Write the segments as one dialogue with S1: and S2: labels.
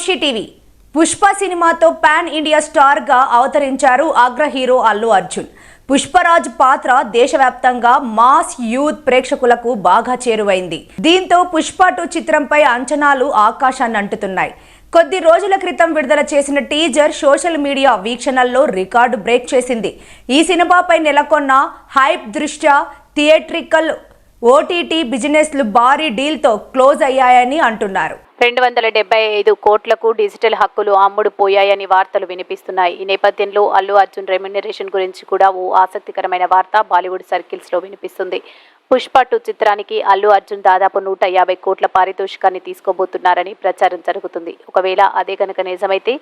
S1: Vamsi TV. Pushpa సినిమాతో pan India star గా అవతరించారు అగ్ర హీరో అల్లు అర్జున్. పుష్పరాజ్ పాత్ర దేశవ్యాప్తంగా మాస్ యూత్ ప్రేక్షకులకు బాగా చేరువైంది. దీంతో పుష్ప 2 చిత్రంపై అంచనాలు ఆకాశాన్ని అంటుతున్నాయి. కొద్ది రోజుల క్రితం విడుదల చేసిన టీజర్ సోషల్ మీడియా వీక్షణల్లో రికార్డు బ్రేక్ చేసింది. ఈ సినిమాపై నెలకొన్న హైప్ దృష్ట్యా థియేట్రికల్ ఓటీటీ బిజినెస్లు భారీ డీల్తో క్లోజ్ అయ్యాయని అంటున్నారు.
S2: 275 కోట్లకు డిజిటల్ హక్కులు అమ్ముడు పోయాయని వార్తలు వినిపిస్తున్నాయి. ఈ నేపథ్యంలో అల్లు అర్జున్ రెమ్యునరేషన్ గురించి కూడా ఓ ఆసక్తికరమైన వార్త బాలీవుడ్ సర్కిల్స్ లో వినిపిస్తుంది. పుష్ప 2 చిత్రానికి అల్లు అర్జున్ దాదాపు 150 కోట్ల పారితోషికాన్ని తీసుకోబోతున్నారని ప్రచారం జరుగుతుంది. ఒకవేళ అదే కనుక నిజమైతే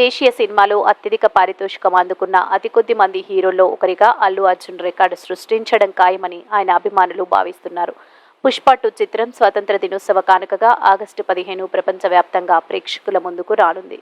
S2: దేశీయ సినిమాలో అత్యధిక పారితోషికం అందుకున్న అతి కొద్ది మంది హీరోల్లో ఒకరిగా అల్లు అర్జున్ రికార్డు సృష్టించడం ఖాయమని ఆయన అభిమానులు భావిస్తున్నారు. పుష్ప 2 చిత్రం స్వాతంత్ర దినోత్సవ కానుకగా ఆగస్టు 15 ప్రపంచవ్యాప్తంగా ప్రేక్షకుల ముందుకు రానుంది.